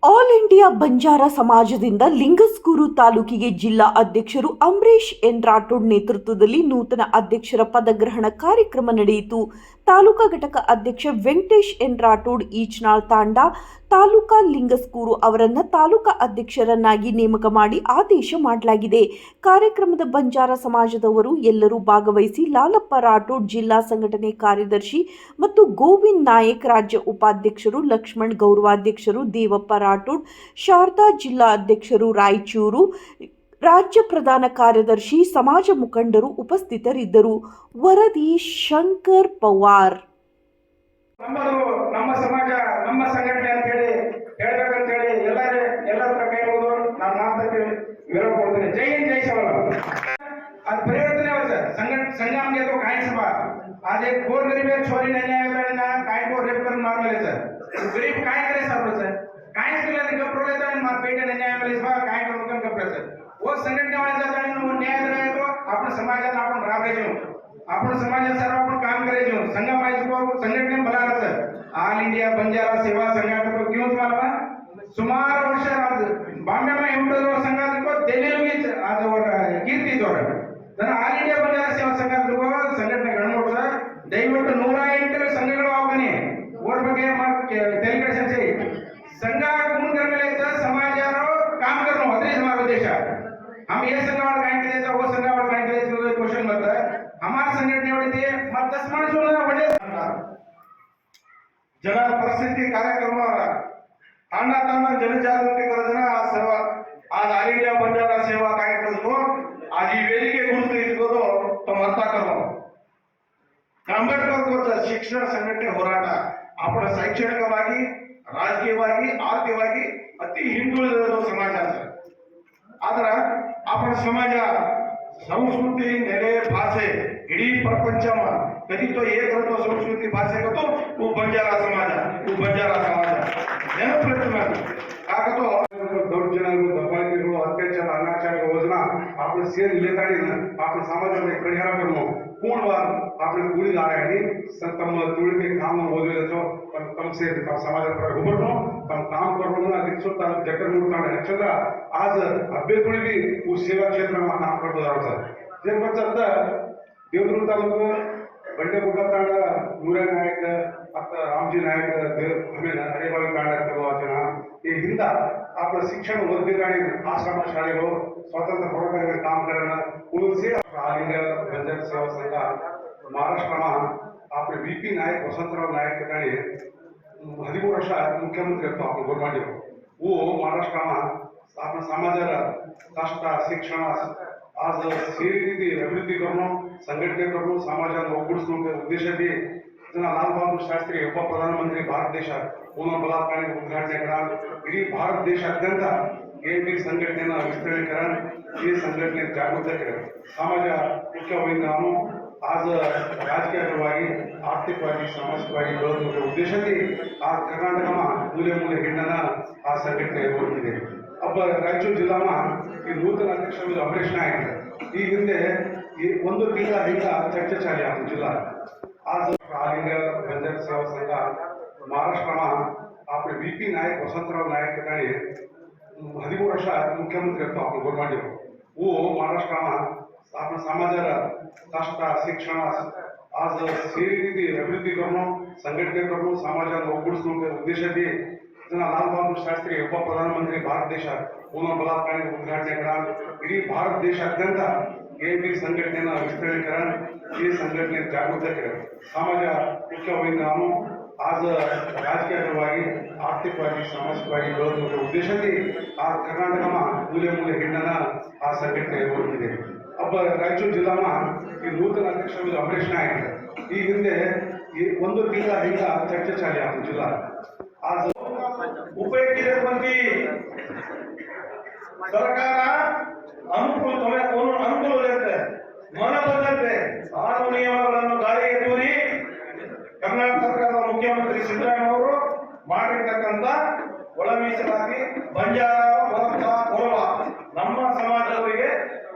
All India Banjara ಸಮಾಜದಿಂದ ಲಿಂಗಸ್ಗೂರು ತಾಲೂಕಿಗೆ ಜಿಲ್ಲಾ ಅಧ್ಯಕ್ಷರು ಅಂಬರೀಶ್ ಎನ್ ರಾಠೋಡ್ ನೇತೃತ್ವದಲ್ಲಿ ನೂತನ ಅಧ್ಯಕ್ಷರ ಪದಗ್ರಹಣ ಕಾರ್ಯಕ್ರಮ ನಡೆಯಿತು. ತಾಲೂಕಾ ಘಟಕ ಅಧ್ಯಕ್ಷ ವೆಂಕಟೇಶ್ ಎನ್ ರಾಠೋಡ್ ಈಚ್ನಾಳ್ ತಾಂಡ ತಾಲೂಕಾ ಲಿಂಗಸ್ಗೂರು ಅವರನ್ನು ತಾಲೂಕಾ ಅಧ್ಯಕ್ಷರನ್ನಾಗಿ ನೇಮಕ ಮಾಡಿ ಆದೇಶ ಮಾಡಲಾಗಿದೆ. ಕಾರ್ಯಕ್ರಮದ ಬಂಜಾರ ಸಮಾಜದವರು ಎಲ್ಲರೂ ಭಾಗವಹಿಸಿ ಲಾಲಪ್ಪ ರಾಠೋಡ್ ಜಿಲ್ಲಾ ಸಂಘಟನೆ ಕಾರ್ಯದರ್ಶಿ ಮತ್ತು ಗೋವಿಂದ್ ನಾಯಕ್ ರಾಜ್ಯ ಉಪಾಧ್ಯಕ್ಷರು, ಲಕ್ಷ್ಮಣ್ ಗೌರವಾಧ್ಯಕ್ಷರು, ದೇವಪ್ಪ ರಾಠೋಡ್ ಶಾರದಾ ಜಿಲ್ಲಾ ಅಧ್ಯಕ್ಷರು ರಾಯಚೂರು, ರಾಜ್ಯ ಪ್ರಧಾನ ಕಾರ್ಯದರ್ಶಿ, ಸಮಾಜ ಮುಖಂಡರು ಉಪಸ್ಥಿತರಿದ್ದರು. ವರದಿ ಶಂಕರ್ ಪವಾರ್. ನಮ್ಮ ಸಮಾಜ ನಮ್ಮ ಸಂಘಟನೆ ಅಂತ ಹೇಳಿ ಹೇಳ್ಬೇಕಂತ ಹೇಳಿ ಎಲ್ಲರ ಕೈ ಹೋದ್ರು ನಾನು ಮಾತಕ್ಕೆ ವಿರೋಧ ಕೊಡ್ತೀನಿ. ಜೈ ಹಿಂದ್ ಜೈ ಸವಾಲ ಅದು ಪರಿವರ್ತನೆ होता संघ म्हणजे तो काय सभा आज एक गोर गरीब छोरी नाही आला काय को रेप करून मार मेले सर गरीब काय करे सापडो सर काय केलं ते कपडे लेता आणि मार पेटे नाही आले सभा काय करून कपडे सर वो संघटने वाले जातात आणि वो न्याय देतो आपण समाजाला आपण राबायचो आपण समाजासाठी आपण काम करायचो संघ पाहिजे संघटने बोलायला सर ऑल इंडिया बंजारा सेवा संघटना क्यों मला सुमार वर्ष आज बॉम्बे में एवढं संघात दिल्लीच आज कीर्ती जोर तर ऑल इंडिया बंजारा सेवा संघात संघटನೆ ಗಣಮೋಟ ದಯವಿಟ್ಟು 108 ಸಂಘಗಳು ಆಗನೆ ಓರ ಬಗ್ಗೆ ಡೆಲಿಗೇಷನ್ से संघ गुण करने समाजारो काम करो अदरी हमारा उद्देश हम ये संघ वाला काय करायचं वो संघ वाला काय करायचं क्वेश्चन बद्दल हमारा संघटने एवढी मग 10 माणसांना वडे जन परिस्थिती कार्यक्रम तांडा तांडा जनजागृती करताना आज सर्व आज ऑल इंडिया बंजारा सेवा कार्यक्रम आज ಈ ವೇದಿಕೆ ಕುರಿತು ಇಟ್ಕೊಂಡು ತಮ್ಮ ಅರ್ಥ ಕರೋ ಅಂಬೇಡ್ಕರ್ ಕುರಿತ ಶಿಕ್ಷಣ ಸಂಘಟನೆ ಹೋರಾಟ आपण ಶೈಕ್ಷಣಿಕವಾಗಿ ರಾಜಕೀಯವಾಗಿ ಆರ್ಥಿಕವಾಗಿ ಅತಿ ಹಿಂದುಳಿದ ಸಮಾಜ ಆದ್ರೆ आपण ಸಮಾಜ ಸಂಸ್ಕೃತಿ ನೆಲೆ ಭಾಷೆ ಇಡೀ ಪ್ರಪಂಚ कधी तो एक होतो संस्कृती भाषे करतो वो बंजारा समाज प्रयत्न काका तो दौर्जन्य दबाणीಗಳು अत्याचार अनाचार योजना आपण सेर लेतानी आपण समाजामध्ये परिहार करनो कोण बार आपण गुळी लागायनी तम तुळके काम ಓದಿರছো तम से समाजात उभरनो तम काम करनो ಅದಕ್ಕೆ ಸುತ್ತ ಜಗರ್ ಮುಟ್ತಾನೆ ಚಂದ್ರ आज ಅಭ್ಯರ್ಥಿ भी वो सेवा क्षेत्र में काम करतो जातो जे बचत देवदूर तालुका बंडेपुट्टा तांड नूरे नायक आता रामजी नायक हमेन हरेबावी तांड वाचन हे हिंद आपलं शिक्षण वैद्यक आणि आश्रम शाळेಗಳು स्वतंत्र होराಟಗಾರರು काम करायला उलसे ऑल इंडिया बंजारा सेवा संघ महाराष्ट्रमा आपले बीपी नायक वसंतराव नायक आणि 13 वर्ष मुख्यमंत्री होतो आपण गोरमाडी वो महाराष्ट्रमा आपण समाजाला कष्ट शिक्षण आज ಸೇರಿ ರೀತಿ ಅಭಿವೃದ್ಧಿ ಕರ್ನೋ ಸಂಘಟನೆ ಕರ್ನೋ ಸಮಾಜವನ್ನು ಒಗ್ಗೂಡಿಸುವ ಉದ್ದೇಶಕ್ಕೆ लाल बहादूर शास्त्री उप प्रधानमंत्री भारत देश पूर्ण बलात्कार उद्घाटने करा इडी भारत देशाद्यंत हे संघटनेನ विस्तರಣೆ करा हे संघटने जागृत करा समाज मुख्यವಾಗಿ ನಾನು आज ರಾಜಕೀಯವಾಗಿ ಆರ್ಥಿಕವಾಗಿ ಸಾಮಾಜಿಕವಾಗಿ ಬೆಳೆಯುವ ಉದ್ದೇಶಕ್ಕೆ ಆ ಕರ್ನಾಟಕದ ಮೂಲೆ ಮೂಲೆ ಹೆಣ್ಣನ ಆ ಸಂಘಟನೆ ಹೊರಟಿದೆ अब ರಾಯಚೂರು ಜಿಲ್ಲಾಮ ಈ ನೂತನ ಅಧ್ಯಕ್ಷರು ಅಂಬರೀಶ್ ನಾಯಕ್ ಈ ಹಿಂದೆ ಒಂದು ತಿಂಗಳ ಹಿಂದೆ ಚರ್ಚೆ ಚಾಲಿ ಆಯ್ತು ಜಿಲ್ಲಾ आज ऑल इंडिया बंजारा सेवा संघ महाराष्ट्रमा आपले बीपी नायक वसंतराव नायक आणि 13 वर्ष मुख्यमंत्री होतो आपण गोरमाडी वो महाराष्ट्रमा आपण समाजाला कष्ट शिक्षण आज ಸೇರಿ ರೀತಿ ಅಭಿವೃದ್ಧಿ ಕರ್ನೋ ಸಂಘಟನೆ ಕರ್ನೋ ಸಮಾಜವನ್ನು ಒಗ್ಗೂಡಿಸುವ ಉದ್ದೇಶಕ್ಕೆ लाल बहादूर शास्त्री उप प्रधानमंत्री भारत देश पूर्ण बलात्कार उद्घाटने करा इडी भारत देशाद्यंत हे संघटनेನ विस्तರಣೆ करा हे संघटने जागृत करा समाज मुख्यವಾಗಿ ನಾನು आज ರಾಜಕೀಯವಾಗಿ ಆರ್ಥಿಕವಾಗಿ ಸಾಮಾಜಿಕವಾಗಿ ಬೆಳೆಯುವ ಉದ್ದೇಶಕ್ಕೆ ಆ ಕರ್ನಾಟಕದ ಮೂಲೆ ಮೂಲೆ ಹೆಣ್ಣನ ಆ ಸಂಘಟನೆ ಹೊರಟಿದೆ अब ರಾಯಚೂರು ಜಿಲ್ಲಾಮ ಈ ನೂತನ ಅಧ್ಯಕ್ಷರು ಅಂಬರೀಶ್ ನಾಯಕ್ ಈ ಹಿಂದೆ ಒಂದು ತಿಂಗಳ ಹಿಂದೆ ಚರ್ಚೆ ಚಾಲಿ ಆಯ್ತು ಜಿಲ್ಲಾ आज उपयोगी मंत्री सरकार ಅನುಕೂಲ ಅನುಕೂಲ ಇರುತ್ತೆ ಮನ ಬಂದಂತೆ ಕಾನೂನು ನಿಯಮಗಳನ್ನು ಗಾಳಿಗೆ ತೂರಿ ಕರ್ನಾಟಕ ಸರ್ಕಾರದ ಮುಖ್ಯಮಂತ್ರಿ ಸಿದ್ದರಾಮಯ್ಯ ಅವರು ಮಾಡಿರ್ತಕ್ಕಂಥ ಒಳ ಮೀಸಲಾತಿ ಬಂಜಾರ ಕೊರವ ನಮ್ಮ ಸಮಾಜದವರಿಗೆ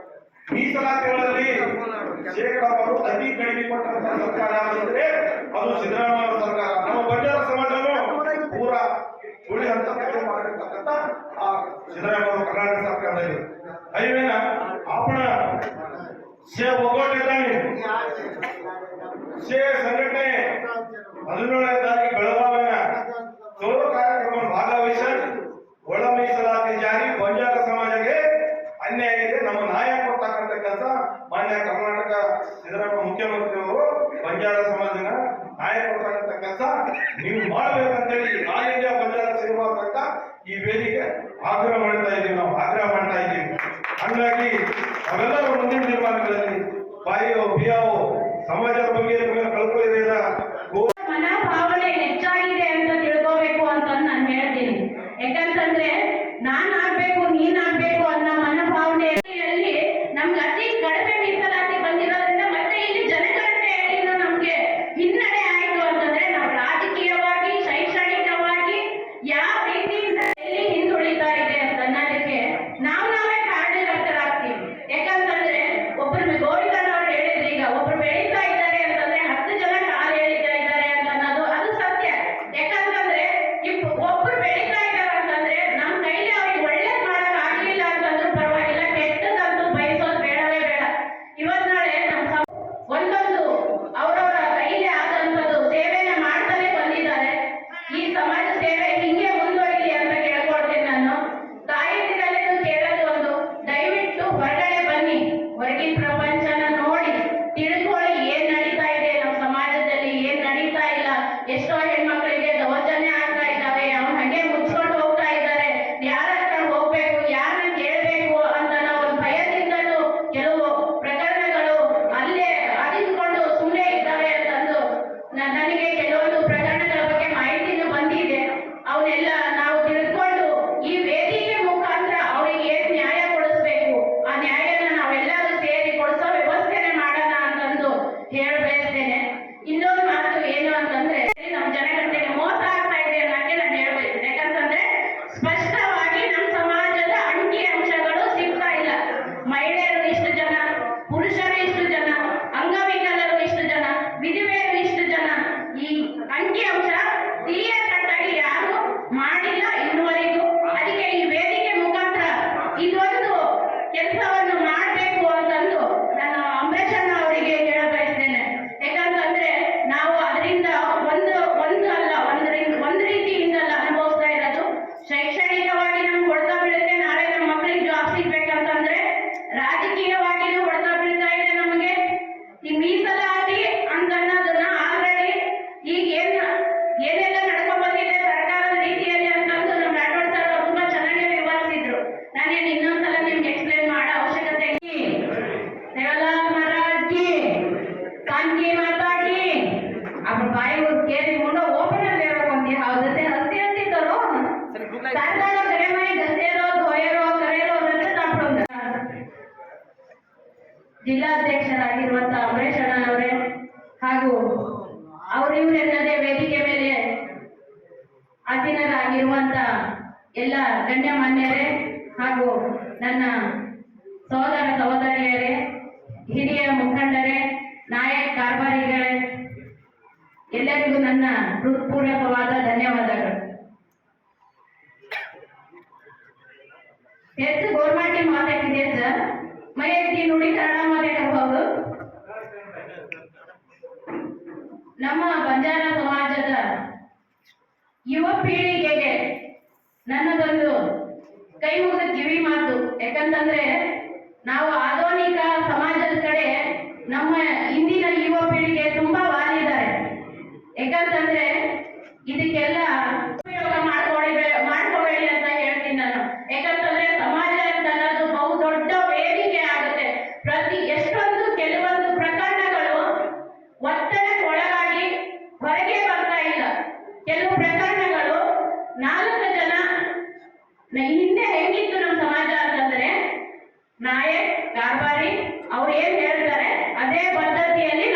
ಮೀಸಲಾತಿಗಳಲ್ಲಿ ಶೇಕಡಾವಾರು ಅತಿ ಕಡಿಮೆ ಕೊಟ್ಟಂತಹ ಸರ್ಕಾರ ಆಗಿದ್ರೆ ಅದು ಸಿದ್ದರಾಮಯ್ಯ ಸರ್ಕಾರ ನಮ್ಮ ಬಂಜಾರ ಸಮಾಜವನ್ನು ಪೂರಾ ಉಳಿ ಅಂತ ಮಾಡಿರ್ತಕ್ಕಂಥ ಆ ಸಿದ್ದರಾಮಯ್ಯ ಕರ್ನಾಟಕ ಸರ್ಕಾರದಲ್ಲಿ ಹೈವೇನ आपण से ಒಗ್ಗಟ್ಟಿದ್ದಾನೆ से ಸಂಘಟನೆ 17ನೇ ತಾರೀಕು ಬೆಳಗಾವಿನ ಚಲೋ ಕಾರ್ಯಕ್ರಮ ಭಾಗವಹಿಸಿ ಒಳ ಮೀಸಲಾತಿ ಜಾರಿ ಬಂಜಾರ ಸಮಾಜಕ್ಕೆ ಅನ್ಯಾಯ ಇದೆ. ನಮ್ಮ ನಾಯಕ ಕೊಡ್ತಕ್ಕಂಥ ಕೆಲಸ ಮಾನ್ಯ ಕರ್ನಾಟಕ ಸಿದ್ದರಾಮಯ್ಯ ಮುಖ್ಯಮಂತ್ರಿಯವರು ಬಂಜಾರ ಸಮಾಜನ ನಾಯಕ ಕೊಡ್ತಕ್ಕಂಥ ಕೆಲಸ ನೀವು ಮಾಡಬೇಕಂತೇಳಿ ಆಲ್ ಇಂಡಿಯಾ ಬಂಜಾರ ಸೇವಾ ಸಂಘ ಈ ವೇದಿಕೆ ಆಗ್ರಹ ಮಾಡ್ತಾ ಇದ್ದೀವಿ, ನಾವು ಆಗ್ರಹ ಮಾಡ್ತಾ ಇದ್ದೀವಿ. ಹಂಗಾಗಿ ನಾವೆಲ್ಲರೂ ಮುಂದಿನ ನಿರ್ಮಾಣಗಳಲ್ಲಿ ಬಾಯಿಯೋ ಬಿಯಾವೋ ಸಮಾಜದ ಬಗ್ಗೆ ಕಳ್ಕೊಳ್ಳಿದ ಮನೋಭಾವನೆ ಹೆಚ್ಚಾಗಿದೆ ಅಂತ ತಿಳ್ಕೋಬೇಕು ಅಂತ ನಾನು ಹೇಳ್ತೀನಿ. ಯಾಕಂತಂದ್ರೆ ನಾನ್ ಆಗ್ಬೇಕು ನೀನ್ ಆಗ್ಬೇಕು ಅನ್ನೋ ಮನೋಭಾವನೆಯಲ್ಲಿ ನಮ್ಗೆ ಅತಿ ಕಡಿಮೆ ಮೀಸಲಾತಿ ಬಂದಿರೋದ್ರಿಂದ ಮತ್ತೆ ಇಲ್ಲಿ ಜನಗಣನೆಯಲ್ಲಿ ನಮ್ಗೆ ಹಿನ್ನಡೆ ಆಯ್ತು ಅಂತಂದ್ರೆ ನಾವು ರಾಜಕೀಯವಾಗಿ ಶೈಕ್ಷಣಿಕವಾಗಿ ಯಾವ ರೀತಿಯಿಂದ ಎಲ್ಲಿ ಹಿಂದುಳಿತಾ ಇದೆ ಅಂತ ಅನ್ನೋದಕ್ಕೆ ನಾವೇ ಕಾರಣಕರ್ತರಾಗ್ತೀವಿ. ಯಾಕಂತಂದ್ರೆ ಒಬ್ಬರು ಗೋವಿಂದನ್ ಅವರು ಹೇಳಿದ್ರು, ಈಗ ಒಬ್ರು ಬೆಳೀತಾ ಇದ್ದಾರೆ ಅಂತಂದ್ರೆ 10 ಜನ ಕಾಲು ಎಳಿತಾ ಇದ್ದಾರೆ ಅಂತ ಅನ್ನೋದು ಅದು ಸತ್ಯ. ಯಾಕಂತಂದ್ರೆ ಒಬ್ರು ಬೆಳೀತಾ ಇದ್ದಾರೆ ಅಂತಂದ್ರೆ ನಮ್ ಕೈಲಿ ಅವ್ರಿಗೆ ಒಳ್ಳೇದ್ ಮಾಡಕ್ ಆಗ್ಲಿಲ್ಲ ಅಂತಂದ್ರೂ ಪರವಾಗಿಲ್ಲ, ಕೆಟ್ಟದಂತೂ ಬಯಸೋದು ಬೇಡವೇ ಬೇಡ. ಇವತ್ ನಾಳೆ ಒಂದೊಂದು ಅವರವರ ಕೈಲಿ ಆದಂತದ್ದು ಸೇವೆನ ಮಾಡ್ತಾನೆ ಬಂದಿದ್ದಾರೆ. ಈ ಸಮಾಜ ಸೇವೆ ಹಿಂಗೆ ಮುಂದುವರಿಲಿ ಅಂತ ಕೇಳ್ಕೊಳ್ತೀನಿ ನಾನು. ತಾಯಂದಿರಲ್ಲೂ ಕೇಳೋದು ಒಂದು, ದಯವಿಟ್ಟು ಹೊರಗಡೆ ಬನ್ನಿ, ಹೊರಗಿನ ಪ್ರಪಂಚನ ನೋಡಿ ತಿಳ್ಕೊಳ್ಳಿ, ಏನ್ ನಡೀತಾ ಇದೆ ನಮ್ಮ ಸಮಾಜದಲ್ಲಿ, ಏನ್ ನಡೀತಾ ಇಲ್ಲ. ಎಷ್ಟೋ ಹೆಣ್ಮಕ್ಳಿಗೆ ದೌರ್ಜನ್ಯ ಆಗ್ತಾ ಇದ್ದಾವೆ, ಅವ್ನು ಹಂಗೆ ಮುಚ್ಕೊಂಡು ಹೋಗ್ತಾ ಇದ್ದಾರೆ, ಯಾರ ಹತ್ರ ಹೋಗ್ಬೇಕು, ಯಾರನ್ನ ಕೇಳ್ಬೇಕು ಅಂತ ನಾವು ಒಂದು ಭಯದಿಂದಲೂ ಕೆಲವು ಪ್ರಕರಣಗಳು ಅಲ್ಲೇ ಅರಿತುಕೊಂಡು ಸುಮ್ಮನೆ ಇದ್ದಾವೆ ಅಂತಂದು ನನಗೆ ಕೆಲವೊಂದು ಪ್ರಕರಣಗಳ ಬಗ್ಗೆ ಮಾಹಿತಿನೂ ಬಂದಿದೆ. ಅವನ್ನೆಲ್ಲ ನಾವು ತಿಳ್ಕೊಂಡು ಈ ವೇದಿಕೆ ಮುಖಾಂತರ ಅವರಿಗೆ ಏನ್ ನ್ಯಾಯ ಕೊಡಿಸ್ಬೇಕು, ಆ ನ್ಯಾಯನ ನಾವೆಲ್ಲರೂ ಸೇರಿ ಕೊಡಿಸೋ ವ್ಯವಸ್ಥೆನೆ ಮಾಡೋಣ ಅಂತಂದು ಹೇಳ ಬಯಸ್ತೇನೆ. ಇನ್ನೊಂದು ಮಾತು ಏನು ಅಂತಂದ್ರೆ, ನಮ್ಮ ಜನಗಣನೆಗೆ ಮೋಸ ಆಗ್ತಾ ಇದೆ ಅನ್ನೋಕೆ ನಾನು ಹೇಳ್ಬೇಕು. ಯಾಕಂತಂದ್ರೆ ಸ್ಪಷ್ಟವಾಗಿ ನಮ್ಮ ಸಮಾಜದ ಅಂಕಿ ಅಂಶಗಳು ಸಿಗ್ತಾ ಇಲ್ಲ. ಮಹಿಳೆಯರು ಇಷ್ಟು ಜನ, ಪುರುಷರು ಇಷ್ಟು ಜನ, ಅಂಗವಿಕಲರು ಇಷ್ಟು ಜನ, ವಿಧವೆಯರು ಇಷ್ಟು ಜನ, ಈ ಅಂಕಿ ಅಂಶ ಕ್ಲಿಯರ್ ಕಟ್ ಆಗಿ ಯಾರು ಮಾಡಿಲ್ಲ ಇನ್ನುವರೆಗೂ. ಅದಕ್ಕೆ ಈ ವೇದಿಕೆ ಮುಖಾಂತರ ಇದೊಂದು ಕೆಲಸವನ್ನು ಮಾಡಬೇಕು ಅಂತಂದು ನಾನು ಅಂಬರೀಷ್ ಅಣ್ಣ ಅವರಿಗೆ ಹೇಳ ಬಯಸ್ತೇನೆ. ಯಾಕಂತಂದ್ರೆ ನಾವು ಅದರಿಂದ ಒಂದು ರೀತಿಯಿಂದಲ್ಲ ಅನುಭವಿಸ್ತಾ ಇರೋದು. ಶೈಕ್ಷಣಿಕವಾಗಿ ನಮ್ಗೆ ಹೊಡೆತ ಬೀಳುತ್ತೆ, ನಾಳೆ ನಮ್ಮ ಮಕ್ಕಳಿಗೆ ಜಾಬ್ ಸಿಗ್ಬೇಕಂತಂದ್ರೆ ರಾಜಕೀಯವಾಗಿನೂ ಹೊಡೆತ ಬೀಳ್ತಾ ಇದೆ ನಮಗೆ. ಈ ಮೀಸಲಾತಿ ಅಂತ ಅನ್ನೋದನ್ನ ಆಲ್ರೆಡಿ ಈಗ ಏನೆಲ್ಲ ನಡ್ಕೊಂಡ್ ಬಂದಿದೆ ಸರ್ಕಾರದ ರೀತಿಯಲ್ಲಿ ಅಂತಂದು ನಮ್ಮ ರಾಠೋಡ್ ಸರ್ ಅವರು ತುಂಬಾ ಚೆನ್ನಾಗಿ ವಿವರಿಸಿದ್ರು. ನಾನೇನು ಇನ್ನೊಂದ್ಸಲ ನಿಮ್ಗೆ ಎಕ್ಸ್ಪ್ಲೇನ್ ಮಾಡೋ ಅವಶ್ಯಕತೆ देवलाल महाराज की कांची माता की अब भाई वो केरी मुंडो ओपन ले रखो की हाउदते हस्ती हस्ती करो तांडालो घरे में गसेरो धोयरो करेरो ಅಂತ ತಾಪಡೋದು. ಜಿಲ್ಲಾಧ್ಯಕ್ಷರಾಗಿರುವಂತ ಅಂಬರೀಷ್ ಅಣ್ಣ ಅವರೇ ಹಾಗೂ ಇವರೆಲ್ಲದೇ ವೇದಿಕೆ ಮೇಲೆ ಆಸೀನರಾಗಿರುವಂತ ಎಲ್ಲ ಗಣ್ಯಮಾನ್ಯರೇ ಹಾಗೂ ನನ್ನ ಸಹೋದರ ಸಹೋದರಿಯರೇ, ಹಿರಿಯ ಮುಖಂಡರೇ, ನಾಯಕ ಕಾರ್ಬಾರಿಗಳೇ, ಎಲ್ಲರಿಗೂ ನನ್ನ ಹೃತ್ಪೂರ್ವಕವಾದ ಧನ್ಯವಾದಗಳು. ಹೆಚ್ಚು ಗೋರ್ಮೆಂಟ್ ಮಾತಾಡ್ತಿದ್ದೆ ಸರ್, ಮೈತಿ ನುಡಿ ಕನ್ನಡ ಮಾತಾಡಬಹುದು. ನಮ್ಮ ಬಂಜಾರ ಸಮಾಜದ ಯುವ ಪೀಳಿಗೆಗೆ ನನ್ನದೊಂದು ಕೈ ಮುಗಿದ ಕಿವಿ ಮಾತು. ಯಾಕಂತಂದ್ರೆ ನಾವು ಆಧುನಿಕ ಸಮಾಜದ ಕಡೆ ನಮ್ಮ ಇಂದಿನ ಯುವ ಪೀಳಿಗೆ ತುಂಬಾ ವಾಲಿದ್ದಾರೆ. ಯಾಕಂತಂದ್ರೆ ಇದಕ್ಕೆಲ್ಲ ಉಪಯೋಗ ಮಾಡ್ಕೋಬೇಡಿ ಅಂತ ಹೇಳ್ತೀನಿ ನಾನು. ಯಾಕಂತಂದ್ರೆ ಸಮಾಜ ಅಂತ ಅನ್ನೋದು ಬಹು ದೊಡ್ಡ ವೇದಿಕೆ ಆಗುತ್ತೆ. ಎಷ್ಟೊಂದು ಕೆಲವೊಂದು ಪ್ರಕರಣಗಳು ಒತ್ತಡಕ್ಕೆ ಒಳಗಾಗಿ ಹೊರಗೆ ಬರ್ತಾ ಇಲ್ಲ. ಕೆಲವು ಪ್ರಕರಣಗಳು 4 ಜನ ಹಿಂದೆ ಹೆಂಗಿತ್ತು ನಮ್ಮ ಸಮಾಜ ಅಂತಂದ್ರೆ, ನಾಯಕ್ ಕಾರ್ಬಾರಿ ಅವ್ರು ಏನ್ ಹೇಳ್ತಾರೆ ಅದೇ ಪದ್ಧತಿಯಲ್ಲಿ